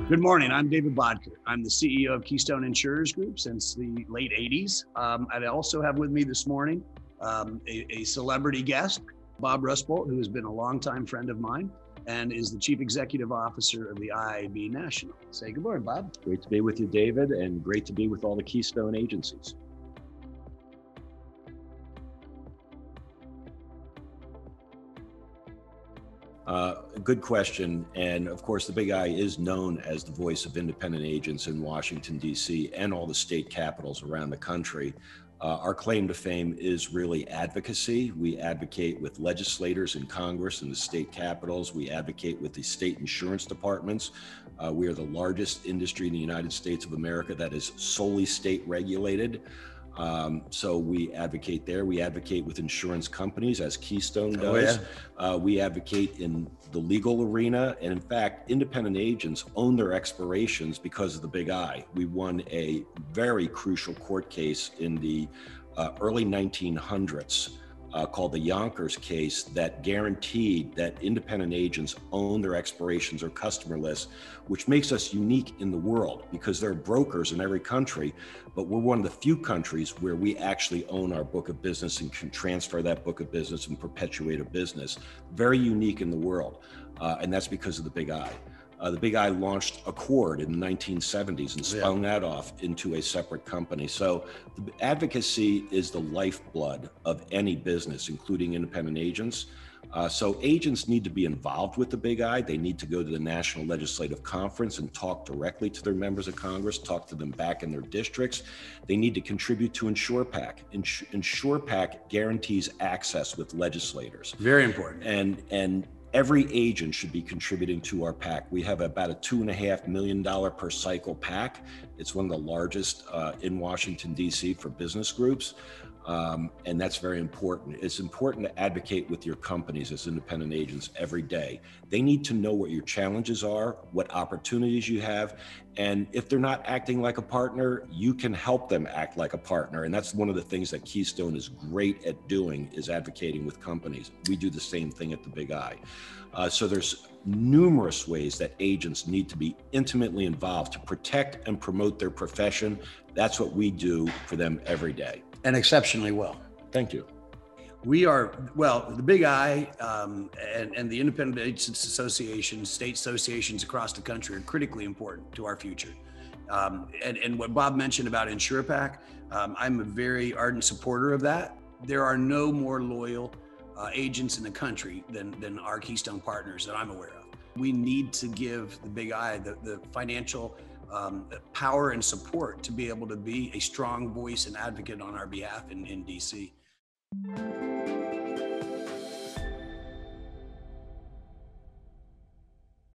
Good morning. I'm David Boedker. I'm the CEO of Keystone Insurers Group since the late 80s. I also have with me this morning a celebrity guest, Bob Rusbuldt, who has been a longtime friend of mine and is the Chief Executive Officer of the IIABA National. Say good morning, Bob. Great to be with you, David, and great to be with all the Keystone agencies. Good question. And of course, the Big I is known as the voice of independent agents in Washington, D.C. and all the state capitals around the country. Our claim to fame is really advocacy. We advocate with legislators in Congress and the state capitals. We advocate with the state insurance departments. We are the largest industry in the United States of America that is solely state regulated. So we advocate there. We advocate with insurance companies, as Keystone does. We advocate in the legal arena. And in fact, independent agents own their expirations because of the Big I. We won a very crucial court case in the early 1900s called the Yonkers case that guaranteed that independent agents own their expirations or customer lists, which makes us unique in the world because there are brokers in every country, but we're one of the few countries where we actually own our book of business and can transfer that book of business and perpetuate a business. Very unique in the world, and that's because of the Big I. The Big I launched Accord in the 1970s and spun that off into a separate company. So the advocacy is the lifeblood of any business, including independent agents. So agents need to be involved with the Big I. They need to go to the National Legislative Conference and talk directly to their members of Congress, talk to them back in their districts. They need to contribute to InsurePAC. InsurePAC guarantees access with legislators. Very important. And every agent should be contributing to our PAC. We have about a $2.5 million per cycle PAC. It's one of the largest in Washington, D.C. for business groups. And that's very important. It's important to advocate with your companies as independent agents every day. They need to know what your challenges are, what opportunities you have, and if they're not acting like a partner, you can help them act like a partner. And that's one of the things that Keystone is great at doing, is advocating with companies. We do the same thing at the Big I. So there's numerous ways that agents need to be intimately involved to protect and promote their profession. That's what we do for them every day. And exceptionally well. Thank you. We are, well, the Big I and the Independent Agents Association, state associations across the country are critically important to our future. And what Bob mentioned about InsurePAC, I'm a very ardent supporter of that. There are no more loyal agents in the country than our Keystone partners that I'm aware of. We need to give the Big I the financial power and support to be able to be a strong voice and advocate on our behalf in DC.